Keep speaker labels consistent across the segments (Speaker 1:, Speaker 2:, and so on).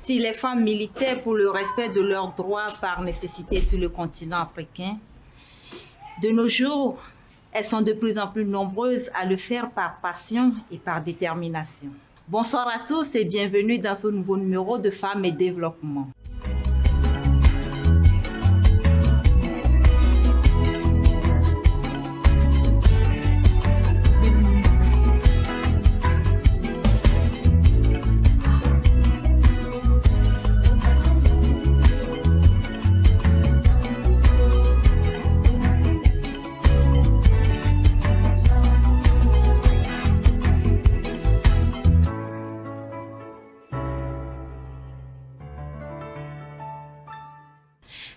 Speaker 1: Si les femmes militaient pour le respect de leurs droits par nécessité sur le continent africain, de nos jours, elles sont de plus en plus nombreuses à le faire par passion et par détermination. Bonsoir à tous et bienvenue dans ce nouveau numéro de Femmes et Développement.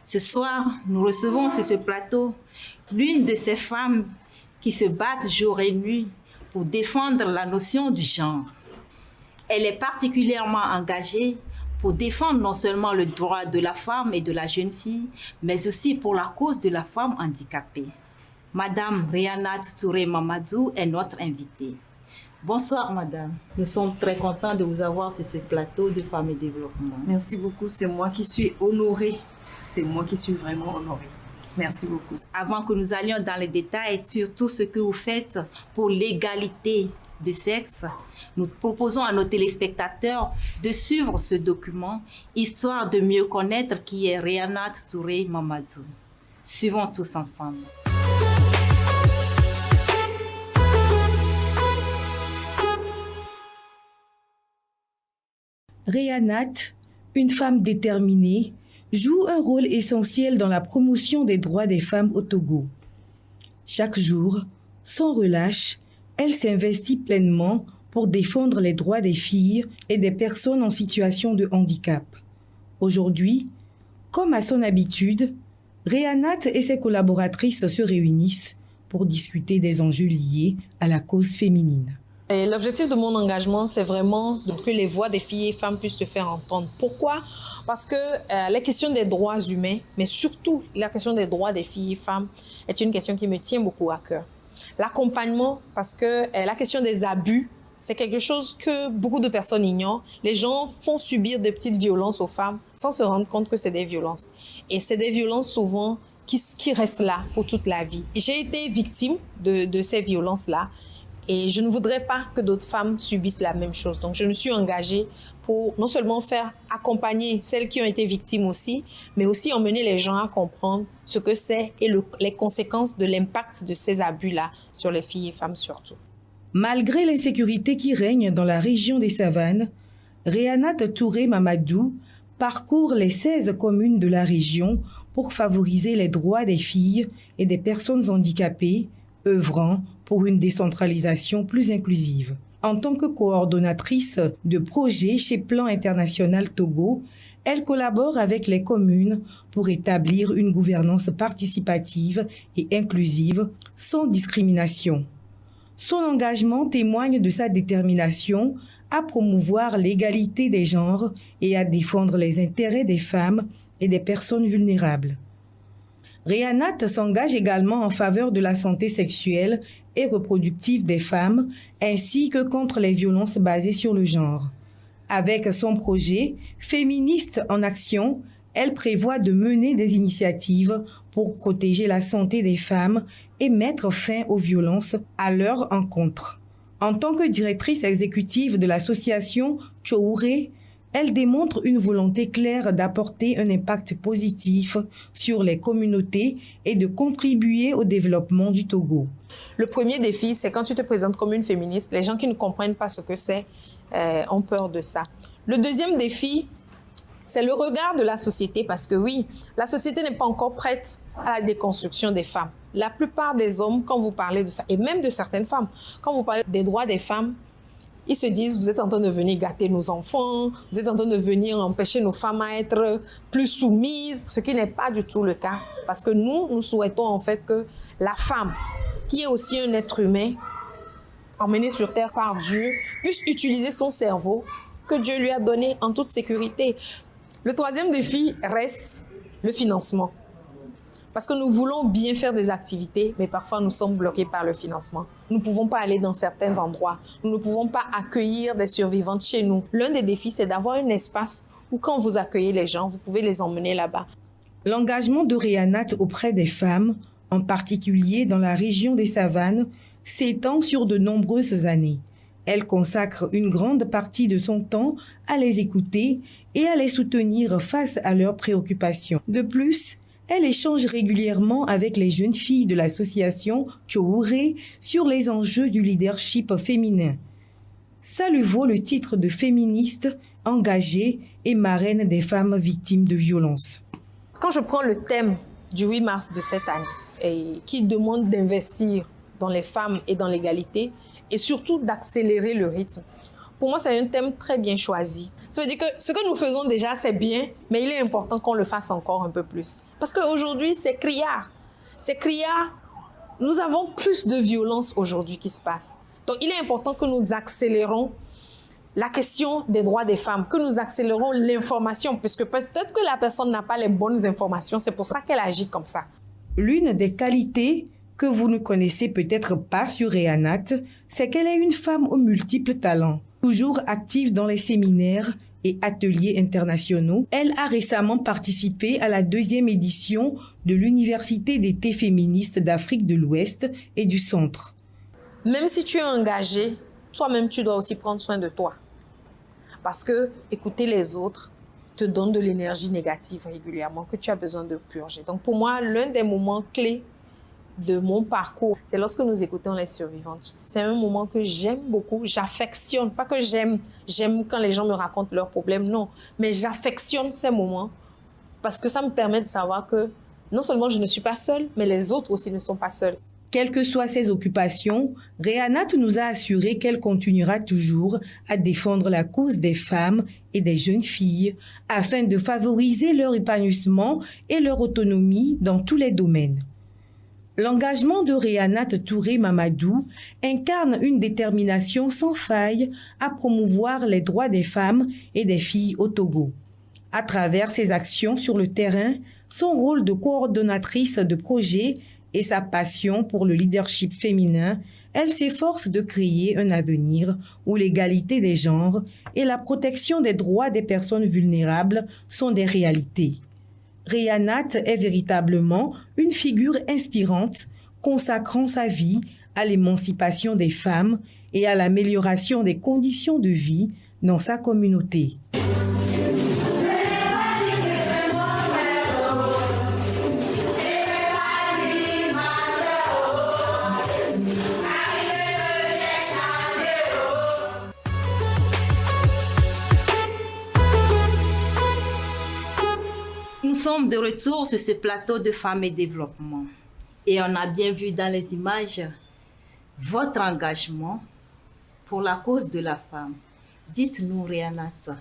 Speaker 1: Ce soir, nous recevons sur ce plateau l'une de ces femmes qui se battent jour et nuit pour défendre la notion du genre. Elle est particulièrement engagée pour défendre non seulement le droit de la femme et de la jeune fille, mais aussi pour la cause de la femme handicapée. Madame Reyanat Touré Mamadou est notre invitée. Bonsoir madame, nous sommes très contents de vous avoir sur ce plateau de Femmes et Développement.
Speaker 2: Merci beaucoup, c'est moi qui suis honorée. C'est moi qui suis vraiment honorée. Merci beaucoup.
Speaker 1: Avant que nous allions dans les détails sur tout ce que vous faites pour l'égalité de sexe, nous proposons à nos téléspectateurs de suivre ce document, histoire de mieux connaître qui est Reyanat Touré Mamadou. Suivons tous ensemble.
Speaker 3: Reyanat, une femme déterminée, joue un rôle essentiel dans la promotion des droits des femmes au Togo. Chaque jour, sans relâche, elle s'investit pleinement pour défendre les droits des filles et des personnes en situation de handicap. Aujourd'hui, comme à son habitude, Reyanat et ses collaboratrices se réunissent pour discuter des enjeux liés à la cause féminine.
Speaker 2: L'objectif de mon engagement, c'est vraiment que les voix des filles et femmes puissent se faire entendre. Pourquoi? Parce que la question des droits humains, mais surtout la question des droits des filles et femmes, est une question qui me tient beaucoup à cœur. L'accompagnement, parce que la question des abus, c'est quelque chose que beaucoup de personnes ignorent. Les gens font subir des petites violences aux femmes sans se rendre compte que c'est des violences. Et c'est des violences souvent qui restent là pour toute la vie. J'ai été victime de ces violences-là. Et je ne voudrais pas que d'autres femmes subissent la même chose. Donc, je me suis engagée pour non seulement faire accompagner celles qui ont été victimes aussi, mais aussi emmener les gens à comprendre ce que c'est et les conséquences de l'impact de ces abus-là sur les filles et femmes surtout.
Speaker 3: Malgré l'insécurité qui règne dans la région des Savanes, Reyanat Touré Mamadou parcourt les 16 communes de la région pour favoriser les droits des filles et des personnes handicapées, œuvrant pour une décentralisation plus inclusive. En tant que coordonnatrice de projet chez Plan International Togo, elle collabore avec les communes pour établir une gouvernance participative et inclusive sans discrimination. Son engagement témoigne de sa détermination à promouvoir l'égalité des genres et à défendre les intérêts des femmes et des personnes vulnérables. Reyanat s'engage également en faveur de la santé sexuelle et reproductive des femmes, ainsi que contre les violences basées sur le genre. Avec son projet Féministes en action, elle prévoit de mener des initiatives pour protéger la santé des femmes et mettre fin aux violences à leur encontre. En tant que directrice exécutive de l'association Tchouré, elle démontre une volonté claire d'apporter un impact positif sur les communautés et de contribuer au développement du Togo.
Speaker 2: Le premier défi, c'est quand tu te présentes comme une féministe, les gens qui ne comprennent pas ce que c'est ont peur de ça. Le deuxième défi, c'est le regard de la société, parce que oui, la société n'est pas encore prête à la déconstruction des femmes. La plupart des hommes, quand vous parlez de ça, et même de certaines femmes, quand vous parlez des droits des femmes, ils se disent, vous êtes en train de venir gâter nos enfants, vous êtes en train de venir empêcher nos femmes à être plus soumises, ce qui n'est pas du tout le cas. Parce que nous souhaitons en fait que la femme, qui est aussi un être humain, emmené sur terre par Dieu, puisse utiliser son cerveau que Dieu lui a donné en toute sécurité. Le troisième défi reste le financement. Parce que nous voulons bien faire des activités, mais parfois nous sommes bloqués par le financement. Nous ne pouvons pas aller dans certains endroits. Nous ne pouvons pas accueillir des survivantes chez nous. L'un des défis, c'est d'avoir un espace ou quand vous accueillez les gens, vous pouvez les emmener là-bas.
Speaker 3: L'engagement de Rehanat auprès des femmes, en particulier dans la région des Savanes, s'étend sur de nombreuses années. Elle consacre une grande partie de son temps à les écouter et à les soutenir face à leurs préoccupations. De plus, elle échange régulièrement avec les jeunes filles de l'association Tchouré sur les enjeux du leadership féminin. Ça lui vaut le titre de féministe, engagée et marraine des femmes victimes de violences.
Speaker 2: Quand je prends le thème du 8 mars de cette année, et qui demande d'investir dans les femmes et dans l'égalité, et surtout d'accélérer le rythme, pour moi, c'est un thème très bien choisi. Ça veut dire que ce que nous faisons déjà, c'est bien, mais il est important qu'on le fasse encore un peu plus. Parce qu'aujourd'hui, c'est criard. C'est criard. Nous avons plus de violence aujourd'hui qui se passe. Donc, il est important que nous accélérons la question des droits des femmes, que nous accélérons l'information, puisque peut-être que la personne n'a pas les bonnes informations, c'est pour ça qu'elle agit comme ça.
Speaker 3: L'une des qualités que vous ne connaissez peut-être pas sur Rehanat, c'est qu'elle est une femme aux multiples talents. Toujours active dans les séminaires et ateliers internationaux, elle a récemment participé à la 2e édition de l'Université d'été féministe d'Afrique de l'Ouest et du Centre.
Speaker 2: Même si tu es engagé, toi-même, tu dois aussi prendre soin de toi. Parce que écouter les autres te donne de l'énergie négative régulièrement que tu as besoin de purger. Donc pour moi, l'un des moments clés de mon parcours, c'est lorsque nous écoutons les survivantes. C'est un moment que j'aime beaucoup, j'affectionne. Pas que j'aime quand les gens me racontent leurs problèmes, non. Mais j'affectionne ces moments parce que ça me permet de savoir que non seulement je ne suis pas seule, mais les autres aussi ne sont pas seuls.
Speaker 3: Quelles que soient ses occupations, Rehanat nous a assuré qu'elle continuera toujours à défendre la cause des femmes et des jeunes filles afin de favoriser leur épanouissement et leur autonomie dans tous les domaines. L'engagement de Rehanat Touré Mamadou incarne une détermination sans faille à promouvoir les droits des femmes et des filles au Togo. À travers ses actions sur le terrain, son rôle de coordonnatrice de projet et sa passion pour le leadership féminin, elle s'efforce de créer un avenir où l'égalité des genres et la protection des droits des personnes vulnérables sont des réalités. Rehanat est véritablement une figure inspirante, consacrant sa vie à l'émancipation des femmes et à l'amélioration des conditions de vie dans sa communauté.
Speaker 1: Nous sommes de retour sur ce plateau de Femmes et Développement. Et on a bien vu dans les images votre engagement pour la cause de la femme. Dites-nous, Rehanat,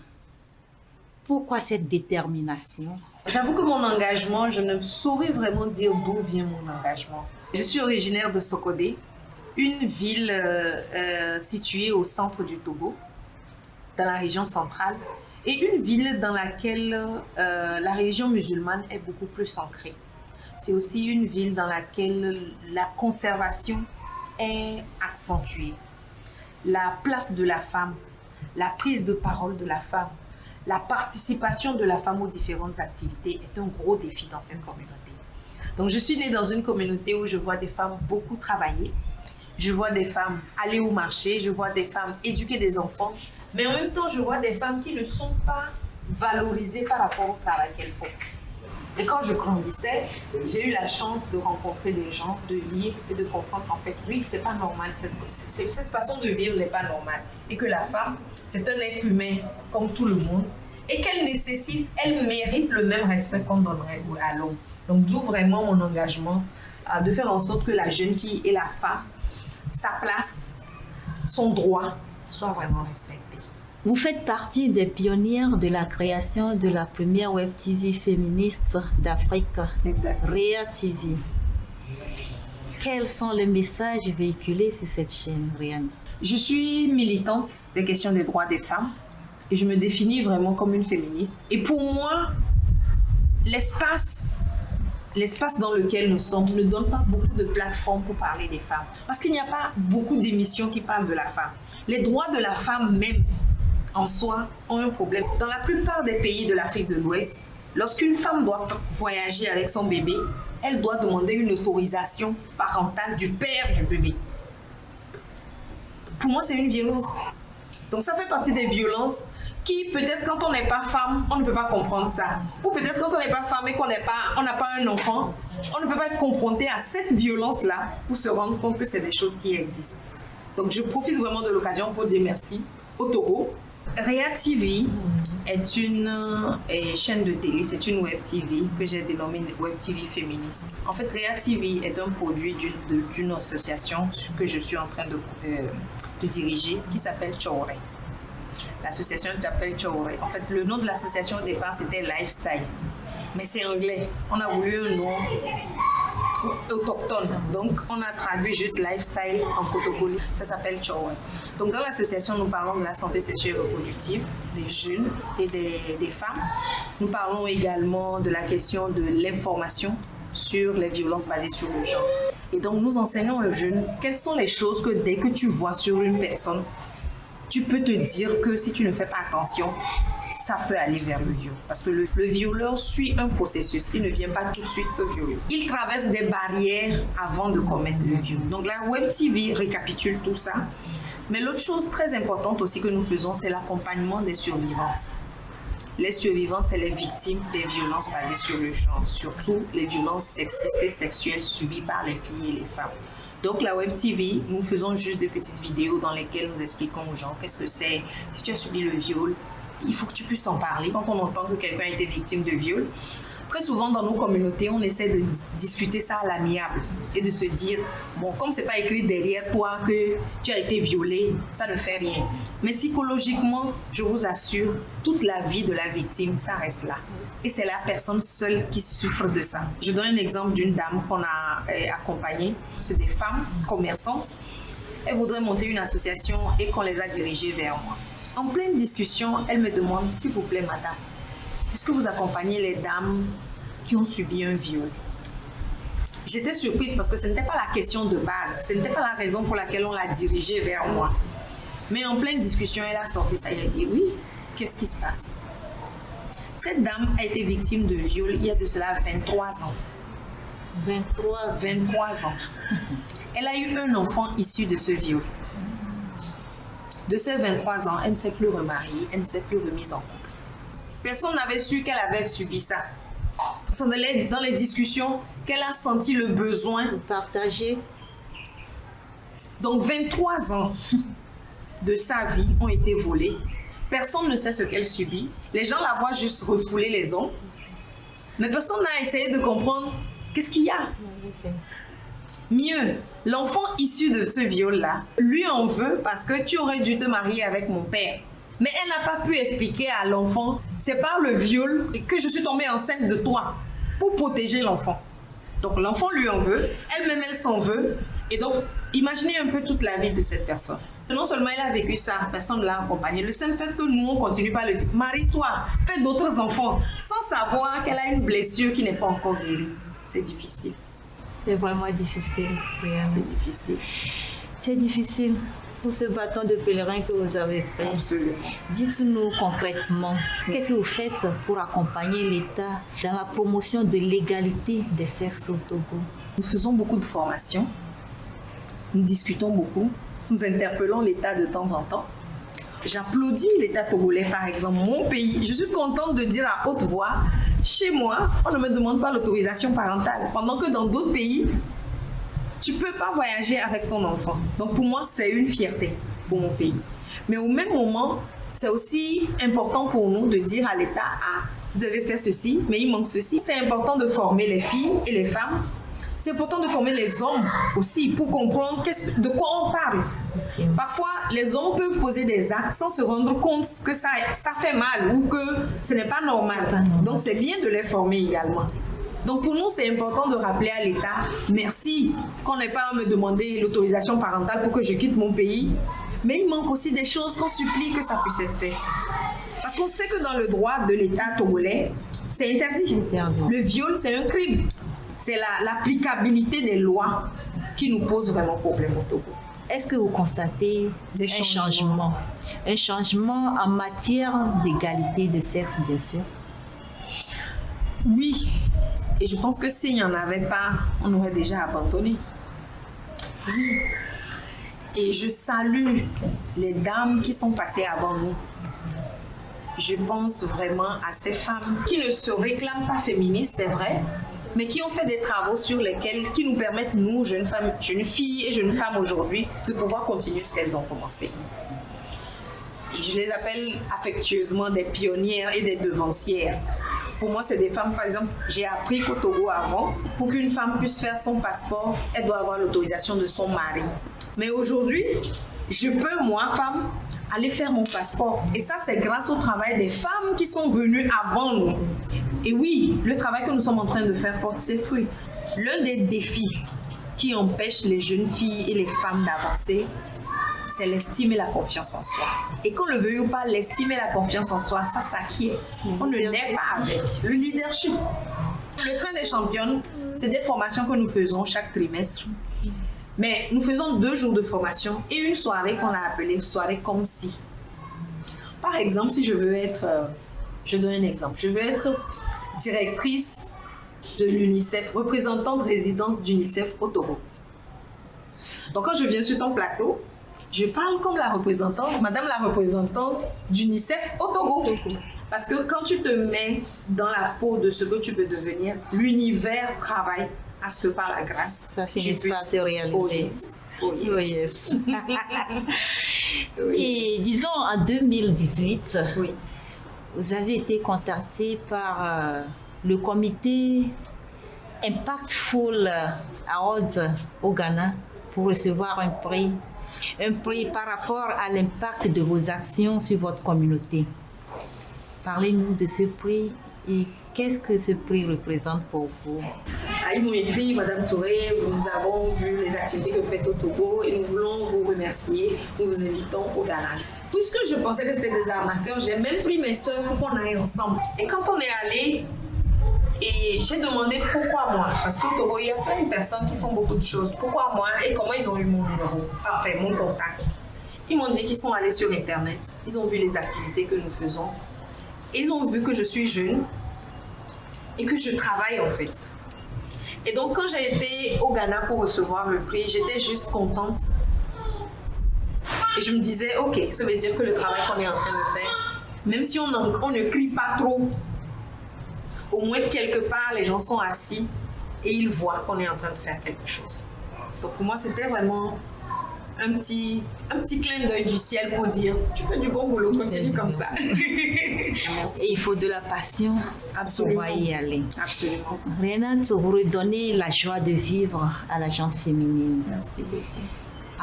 Speaker 1: pourquoi cette détermination?
Speaker 4: J'avoue que mon engagement, je ne saurais vraiment dire d'où vient mon engagement. Je suis originaire de Sokodé, une ville située au centre du Togo, dans la région centrale, et une ville dans laquelle la religion musulmane est beaucoup plus ancrée. C'est aussi une ville dans laquelle la conservation est accentuée. La place de la femme, la prise de parole de la femme, la participation de la femme aux différentes activités est un gros défi dans cette communauté. Donc je suis née dans une communauté où je vois des femmes beaucoup travailler, je vois des femmes aller au marché, je vois des femmes éduquer des enfants, mais en même temps je vois des femmes qui ne sont pas valorisées par rapport au travail qu'elles font. Et quand je grandissais, j'ai eu la chance de rencontrer des gens, de lire et de comprendre qu'en fait, oui, c'est pas normal, cette façon de vivre n'est pas normale. Et que la femme, c'est un être humain comme tout le monde et qu'elle nécessite, elle mérite le même respect qu'on donnerait à l'homme. Donc d'où vraiment mon engagement de faire en sorte que la jeune fille et la femme, sa place, son droit soient vraiment respectés.
Speaker 1: Vous faites partie des pionnières de la création de la première web TV féministe d'Afrique, Réa TV. Quels sont les messages véhiculés sur cette chaîne, Réa?
Speaker 4: Je suis militante des questions des droits des femmes et je me définis vraiment comme une féministe. Et pour moi, l'espace dans lequel nous sommes ne donne pas beaucoup de plateformes pour parler des femmes. Parce qu'il n'y a pas beaucoup d'émissions qui parlent de la femme. Les droits de la femme même en soi ont un problème. Dans la plupart des pays de l'Afrique de l'Ouest, lorsqu'une femme doit voyager avec son bébé, elle doit demander une autorisation parentale du père du bébé. Pour moi, c'est une violence. Donc ça fait partie des violences qui, peut-être quand on n'est pas femme, on ne peut pas comprendre ça. Ou peut-être quand on n'est pas femme et qu'on n'a pas un enfant, on ne peut pas être confronté à cette violence-là pour se rendre compte que c'est des choses qui existent. Donc je profite vraiment de l'occasion pour dire merci au Togo. Rea TV est une chaîne de télé, c'est une web TV que j'ai dénommée web TV féministe. En fait, Rea TV est un produit d'une association que je suis en train de diriger qui s'appelle Chowre. L'association s'appelle Chowre. En fait, le nom de l'association au départ, c'était Lifestyle. Mais c'est anglais. On a voulu un nom autochtone. Donc, on a traduit juste Lifestyle en Kotokoli. Ça s'appelle Chowre. Donc, dans l'association, nous parlons de la santé sexuelle et reproductive des jeunes et des femmes. Nous parlons également de la question de l'information sur les violences basées sur le genre. Et donc, nous enseignons aux jeunes quelles sont les choses que dès que tu vois sur une personne, tu peux te dire que si tu ne fais pas attention, ça peut aller vers le viol. Parce que le violeur suit un processus. Il ne vient pas tout de suite te violer. Il traverse des barrières avant de commettre le viol. Donc la Web TV récapitule tout ça. Mais l'autre chose très importante aussi que nous faisons, c'est l'accompagnement des survivantes. Les survivantes, c'est les victimes des violences basées sur le genre. Surtout les violences sexistes et sexuelles subies par les filles et les femmes. Donc la Web TV, nous faisons juste des petites vidéos dans lesquelles nous expliquons aux gens qu'est-ce que c'est. Si tu as subi le viol, il faut que tu puisses en parler. Quand on entend que quelqu'un a été victime de viol, très souvent dans nos communautés, on essaie de discuter ça à l'amiable et de se dire, bon, comme c'est pas écrit derrière toi que tu as été violé, ça ne fait rien. Mais psychologiquement, je vous assure, toute la vie de la victime, ça reste là. Et c'est la personne seule qui souffre de ça. Je donne un exemple d'une dame qu'on a accompagnée. C'est des femmes commerçantes. Elles voudraient monter une association et qu'on les a dirigées vers moi. En pleine discussion, elle me demande, s'il vous plaît, madame, est-ce que vous accompagnez les dames qui ont subi un viol? J'étais surprise parce que ce n'était pas la question de base, ce n'était pas la raison pour laquelle on l'a dirigée vers moi. Mais en pleine discussion, elle a sorti ça, elle a dit, oui, qu'est-ce qui se passe? Cette dame a été victime de viol il y a de cela 23 ans. 23 ans. Elle a eu un enfant issu de ce viol. De ces 23 ans, elle ne s'est plus remariée, elle ne s'est plus remise en couple. Personne n'avait su qu'elle avait subi ça. C'est dans les discussions qu'elle a senti le besoin
Speaker 1: de partager.
Speaker 4: Donc 23 ans de sa vie ont été volés. Personne ne sait ce qu'elle subit. Les gens la voient juste refouler les ongles. Mais personne n'a essayé de comprendre qu'est-ce qu'il y a. Mieux, l'enfant issu de ce viol-là, lui en veut parce que tu aurais dû te marier avec mon père. Mais elle n'a pas pu expliquer à l'enfant, c'est par le viol que je suis tombée enceinte de toi pour protéger l'enfant. Donc l'enfant lui en veut, elle-même elle s'en veut. Et donc, imaginez un peu toute la vie de cette personne. Non seulement elle a vécu ça, personne ne l'a accompagnée. Le simple fait que nous, on continue pas à le dire, marie-toi, fais d'autres enfants, sans savoir qu'elle a une blessure qui n'est pas encore guérie. C'est difficile.
Speaker 1: C'est vraiment difficile.
Speaker 4: C'est difficile.
Speaker 1: C'est difficile pour ce bâton de pèlerin que vous avez fait.
Speaker 4: Absolument.
Speaker 1: Dites-nous concrètement, qu'est-ce que vous faites pour accompagner l'État dans la promotion de l'égalité des sexes au Togo?
Speaker 4: Nous faisons beaucoup de formations. Nous discutons beaucoup. Nous interpellons l'État de temps en temps. J'applaudis l'État togolais, par exemple, mon pays. Je suis contente de dire à haute voix, chez moi, on ne me demande pas l'autorisation parentale. Pendant que dans d'autres pays, tu ne peux pas voyager avec ton enfant. Donc pour moi, c'est une fierté pour mon pays. Mais au même moment, c'est aussi important pour nous de dire à l'État, ah, vous avez fait ceci, mais il manque ceci. C'est important de former les filles et les femmes. C'est important de former les hommes aussi pour comprendre de quoi on parle. Parfois, les hommes peuvent poser des actes sans se rendre compte que ça fait mal ou que ce n'est pas normal. Donc, c'est bien de les former également. Donc, pour nous, c'est important de rappeler à l'État, merci qu'on n'ait pas à me demander l'autorisation parentale pour que je quitte mon pays. Mais il manque aussi des choses qu'on supplie que ça puisse être fait. Parce qu'on sait que dans le droit de l'État togolais, c'est interdit. Le viol, c'est un crime. C'est l'applicabilité des lois qui nous pose vraiment problème au Togo.
Speaker 1: est-ce que vous constatez
Speaker 4: Des changements.
Speaker 1: Un changement en matière d'égalité de sexe, bien sûr?
Speaker 4: Oui. Et je pense que s'il n'y en avait pas, on aurait déjà abandonné. Oui. Et je salue les dames qui sont passées avant nous. Je pense vraiment à ces femmes qui ne se réclament pas féministes, c'est vrai, mais qui ont fait des travaux sur lesquels, qui nous permettent, nous, jeunes femmes, jeunes filles et jeunes femmes aujourd'hui, de pouvoir continuer ce qu'elles ont commencé. Et je les appelle affectueusement des pionnières et des devancières. Pour moi, c'est des femmes, par exemple, j'ai appris qu'au Togo avant, pour qu'une femme puisse faire son passeport, elle doit avoir l'autorisation de son mari. Mais aujourd'hui, je peux, moi, femme, aller faire mon passeport. Et ça, c'est grâce au travail des femmes qui sont venues avant nous. Et oui, le travail que nous sommes en train de faire porte ses fruits. L'un des défis qui empêche les jeunes filles et les femmes d'avancer, c'est l'estime et la confiance en soi. Et qu'on le veuille ou pas, l'estime et la confiance en soi, ça s'acquiert. On ne naît pas avec. Le leadership. Le train des championnes, c'est des formations que nous faisons chaque trimestre. Mais nous faisons 2 jours de formation et une soirée qu'on a appelée soirée comme si. Par exemple, si je veux être, je donne un exemple, je veux être directrice de l'UNICEF, représentante résidence d'UNICEF au Togo. Donc quand je viens sur ton plateau, je parle comme la représentante, madame la représentante d'UNICEF au Togo. Parce que quand tu te mets dans la peau de ce que tu veux devenir, l'univers travaille à ce que par la grâce,
Speaker 1: ça finit par se réaliser.
Speaker 4: Oh yes. Oh yes.
Speaker 1: Oh yes. Et disons en 2018,
Speaker 4: Oui.
Speaker 1: vous avez été contacté par le comité Impactful Awards au Ghana pour recevoir un prix par rapport à l'impact de vos actions sur votre communauté. Parlez-nous de ce prix et qu'est-ce que ce prix représente pour vous?
Speaker 4: Ils m'ont écrit, Madame Touré, nous avons vu les activités que vous faites au Togo et nous voulons vous remercier. Nous vous invitons au Ghana. Puisque je pensais que c'était des arnaqueurs, j'ai même pris mes soeurs pour qu'on aille ensemble. Et quand on est allé, et j'ai demandé pourquoi moi. Parce qu'au Togo, il y a plein de personnes qui font beaucoup de choses. Pourquoi moi et comment ils ont eu mon numéro, enfin mon contact. Ils m'ont dit qu'ils sont allés sur Internet. Ils ont vu les activités que nous faisons. Et ils ont vu que je suis jeune et que je travaille en fait. Et donc quand j'ai été au Ghana pour recevoir le prix, j'étais juste contente. Et je me disais, ok, ça veut dire que le travail qu'on est en train de faire, même si on ne crie pas trop, au moins quelque part les gens sont assis et ils voient qu'on est en train de faire quelque chose. Donc pour moi c'était vraiment un petit clin d'œil du ciel pour dire tu fais du bon boulot, continue comme ça.
Speaker 1: Et il faut de la passion.
Speaker 4: Absolument.
Speaker 1: Pour y aller.
Speaker 4: Absolument.
Speaker 1: Renate, vous redonnez la joie de vivre à la gente féminine.
Speaker 4: Merci beaucoup.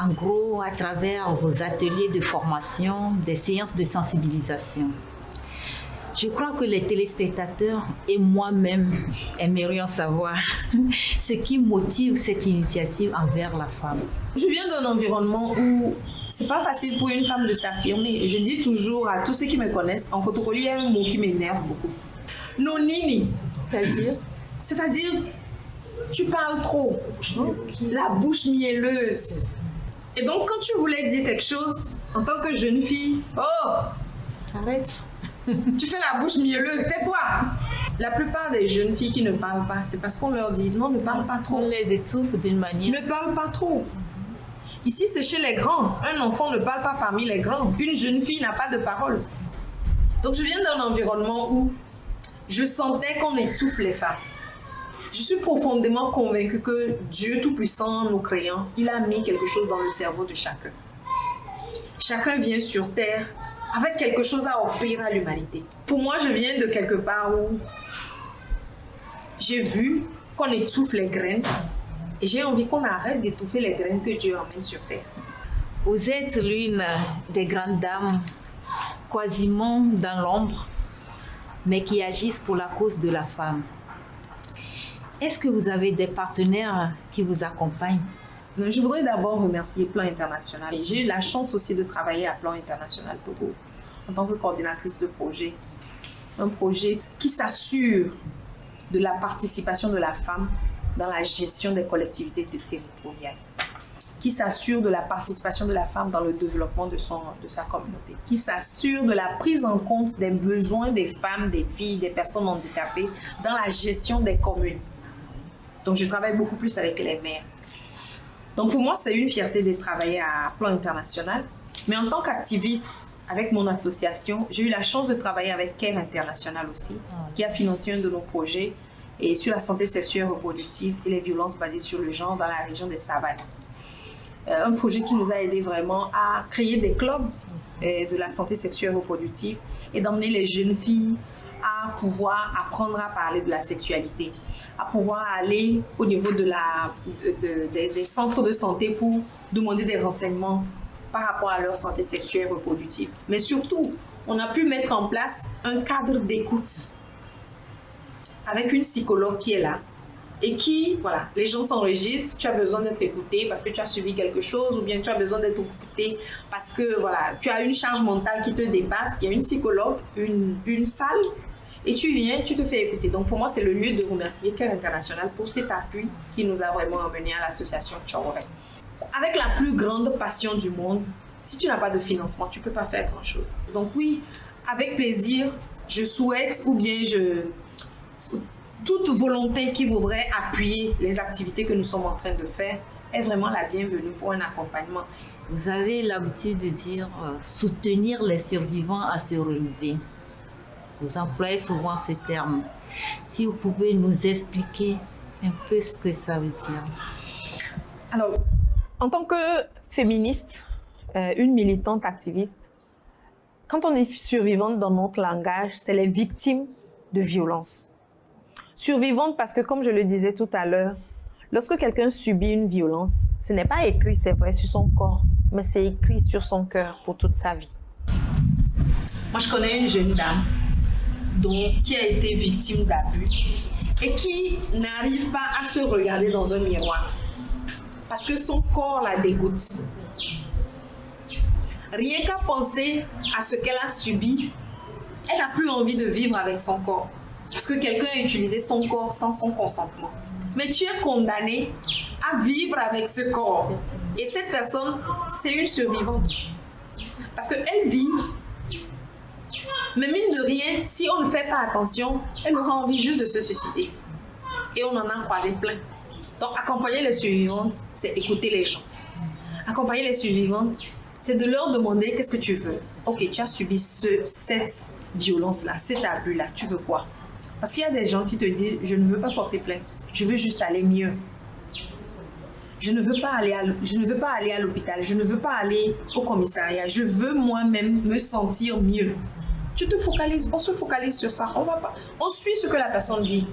Speaker 1: En gros, à travers vos ateliers de formation, des séances de sensibilisation. Je crois que les téléspectateurs et moi-même aimerions savoir ce qui motive cette initiative envers la femme.
Speaker 4: Je viens d'un environnement où c'est pas facile pour une femme de s'affirmer. Je dis toujours à tous ceux qui me connaissent, en Kotokoli, il y a un mot qui m'énerve beaucoup. Nonini. C'est-à-dire, tu parles trop. La bouche mielleuse. Et donc, quand tu voulais dire quelque chose, en tant que jeune fille, oh,
Speaker 1: Arrête.
Speaker 4: tu fais la bouche mielleuse, tais-toi. La plupart des jeunes filles qui ne parlent pas, c'est parce qu'on leur dit non, ne parle pas trop.
Speaker 1: On les étouffe d'une manière.
Speaker 4: Ne parle pas trop. Ici, c'est chez les grands. Un enfant ne parle pas parmi les grands. Une jeune fille n'a pas de parole. Donc, je viens d'un environnement où je sentais qu'on étouffe les femmes. Je suis profondément convaincue que Dieu Tout-Puissant, nous créant, il a mis quelque chose dans le cerveau de chacun. Chacun vient sur Terre avec quelque chose à offrir à l'humanité. Pour moi, je viens de quelque part où j'ai vu qu'on étouffe les graines et j'ai envie qu'on arrête d'étouffer les graines que Dieu emmène sur Terre.
Speaker 1: Vous êtes l'une des grandes dames, quasiment dans l'ombre, mais qui agissent pour la cause de la femme. Est-ce que vous avez des partenaires qui vous accompagnent?
Speaker 4: Je voudrais d'abord remercier Plan International. J'ai eu la chance aussi de travailler à Plan International Togo en tant que coordinatrice de projet. Un projet qui s'assure de la participation de la femme dans la gestion des collectivités territoriales,
Speaker 2: qui s'assure de la participation de la femme dans le développement de sa communauté, qui s'assure de la prise en compte des besoins des femmes, des filles, des personnes handicapées dans la gestion des communes. Donc, je travaille beaucoup plus avec les maires. Donc, pour moi, c'est une fierté de travailler à plan international. Mais en tant qu'activiste, avec mon association, j'ai eu la chance de travailler avec CARE International aussi, qui a financé un de nos projets et sur la santé sexuelle et reproductive et les violences basées sur le genre dans la région des Savanes. Un projet qui nous a aidé vraiment à créer des clubs de la santé sexuelle et reproductive et d'emmener les jeunes filles à pouvoir apprendre à parler de la sexualité, à pouvoir aller au niveau des centres de santé pour demander des renseignements par rapport à leur santé sexuelle et reproductive. Mais surtout, on a pu mettre en place un cadre d'écoute avec une psychologue qui est là et qui, voilà, les gens s'enregistrent, tu as besoin d'être écouté parce que tu as subi quelque chose ou bien tu as besoin d'être écouté parce que, voilà, tu as une charge mentale qui te dépasse, il y a une psychologue, une salle et tu viens, tu te fais écouter. Donc pour moi, c'est le lieu de remercier CARE International pour cet appui qui nous a vraiment emmenés à l'association Tchaworé. Avec la plus grande passion du monde, si tu n'as pas de financement, tu ne peux pas faire grand-chose. Donc oui, avec plaisir, je souhaite ou bien toute volonté qui voudrait appuyer les activités que nous sommes en train de faire est vraiment la bienvenue pour un accompagnement.
Speaker 1: Vous avez l'habitude de dire soutenir les survivants à se relever. Vous employez souvent ce terme. Si vous pouvez nous expliquer un peu ce que ça veut dire.
Speaker 2: Alors, en tant que féministe, une militante activiste, quand on est survivante dans notre langage, c'est les victimes de violences. Survivante parce que, comme je le disais tout à l'heure, lorsque quelqu'un subit une violence, ce n'est pas écrit, c'est vrai, sur son corps, mais c'est écrit sur son cœur pour toute sa vie.
Speaker 4: Moi, je connais une jeune dame qui a été victime d'abus et qui n'arrive pas à se regarder dans un miroir parce que son corps la dégoûte. Rien qu'à penser à ce qu'elle a subi, elle n'a plus envie de vivre avec son corps parce que quelqu'un a utilisé son corps sans son consentement. Mais tu es condamné à vivre avec ce corps. Et cette personne, c'est une survivante. Parce qu'elle vit. Mais mine de rien, si on ne fait pas attention, elle aura envie juste de se suicider. Et on en a croisé plein. Donc, accompagner les survivantes, c'est écouter les gens. Accompagner les survivantes, c'est de leur demander qu'est-ce que tu veux. Ok, tu as subi cette violence-là, cet abus-là, tu veux quoi? Parce qu'il y a des gens qui te disent, je ne veux pas porter plainte, je veux juste aller mieux. Je ne veux pas aller à l'hôpital, je ne veux pas aller au commissariat, je veux moi-même me sentir mieux. Tu te focalises, on se focalise sur ça, on suit ce que la personne dit.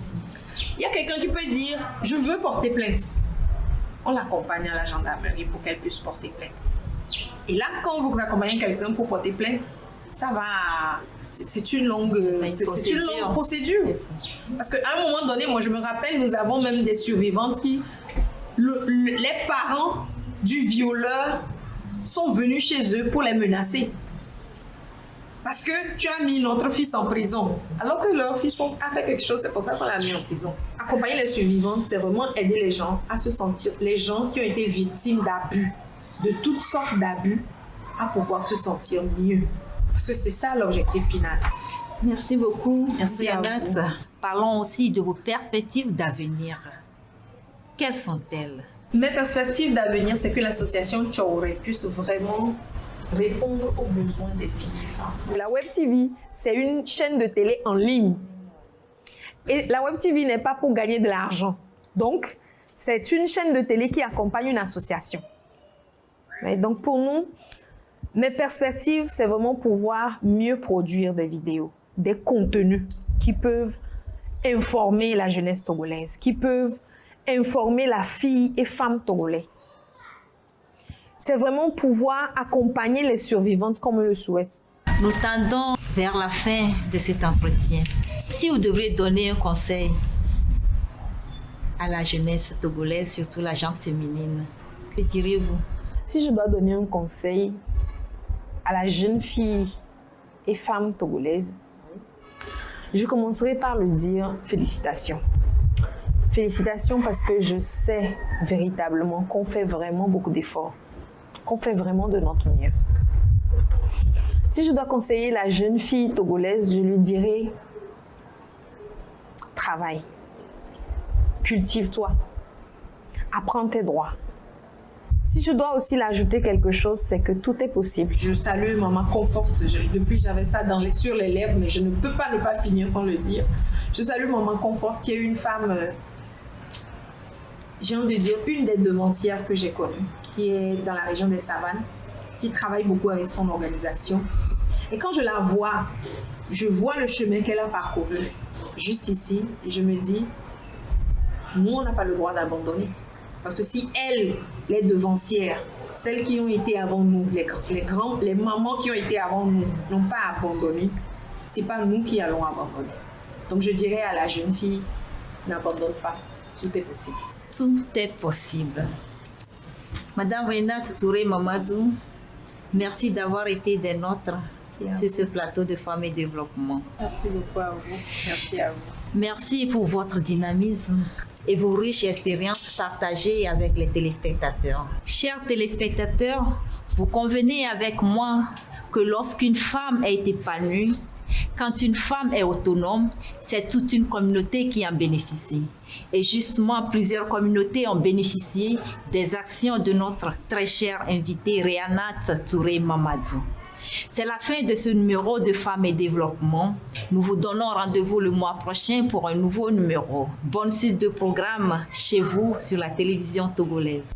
Speaker 4: Il y a quelqu'un qui peut dire, je veux porter plainte. On l'accompagne à la gendarmerie pour qu'elle puisse porter plainte. Et là, quand vous accompagnez quelqu'un pour porter plainte, ça va... C'est une longue procédure. Parce qu'à un moment donné, moi je me rappelle, nous avons même des survivantes qui... les parents du violeur sont venus chez eux pour les menacer. Parce que tu as mis notre fils en prison. Alors que leur fils a fait quelque chose, c'est pour ça qu'on l'a mis en prison. Accompagner les survivantes, c'est vraiment aider les gens à se sentir, les gens qui ont été victimes d'abus, de toutes sortes d'abus, à pouvoir se sentir mieux. Parce que c'est ça l'objectif final.
Speaker 1: Merci beaucoup.
Speaker 2: Merci à vous.
Speaker 1: Parlons aussi de vos perspectives d'avenir. Quelles sont-elles?
Speaker 2: Mes perspectives d'avenir, c'est que l'association Tchaworé puisse vraiment répondre aux besoins des filles et femmes. La Web TV, c'est une chaîne de télé en ligne. Et la Web TV n'est pas pour gagner de l'argent. Donc, c'est une chaîne de télé qui accompagne une association. Et donc, pour nous, mes perspectives, c'est vraiment pouvoir mieux produire des vidéos, des contenus qui peuvent informer la jeunesse togolaise, qui peuvent informer la fille et femme togolaise. C'est vraiment pouvoir accompagner les survivantes comme elles le souhaitent.
Speaker 1: Nous tendons vers la fin de cet entretien. Si vous deviez donner un conseil à la jeunesse togolaise, surtout la gente féminine, que diriez-vous?
Speaker 2: Si je dois donner un conseil à la jeune fille et femme togolaise, je commencerai par le dire félicitations. Félicitations parce que je sais véritablement qu'on fait vraiment beaucoup d'efforts, qu'on fait vraiment de notre mieux. Si je dois conseiller la jeune fille togolaise, je lui dirais travaille, cultive-toi, apprends tes droits. Si je dois aussi l'ajouter quelque chose, c'est que tout est possible.
Speaker 4: Je salue Maman Comfort. Depuis, j'avais ça sur les lèvres, mais je ne peux pas ne pas finir sans le dire. Je salue Maman Comfort, qui est une femme, j'ai envie de dire, une des devancières que j'ai connues, qui est dans la région des Savanes, qui travaille beaucoup avec son organisation. Et quand je la vois, je vois le chemin qu'elle a parcouru jusqu'ici, et je me dis, nous, on n'a pas le droit d'abandonner. Parce que si elles, les devancières, celles qui ont été avant nous, les mamans qui ont été avant nous, n'ont pas abandonné, ce n'est pas nous qui allons abandonner. Donc je dirais à la jeune fille, n'abandonne pas, tout est possible.
Speaker 1: Tout est possible. Madame Renate Touré Mamadou, merci d'avoir été des nôtres sur ce plateau de Femmes et Développement.
Speaker 4: Merci beaucoup à vous. Merci à vous.
Speaker 1: Merci pour votre dynamisme et vos riches expériences partagées avec les téléspectateurs. Chers téléspectateurs, vous convenez avec moi que lorsqu'une femme est épanouie, quand une femme est autonome, c'est toute une communauté qui en bénéficie. Et justement, plusieurs communautés ont bénéficié des actions de notre très chère invitée Réanat Touré Mamadou. C'est la fin de ce numéro de Femmes et Développement. Nous vous donnons rendez-vous le mois prochain pour un nouveau numéro. Bonne suite de programme chez vous sur la télévision togolaise.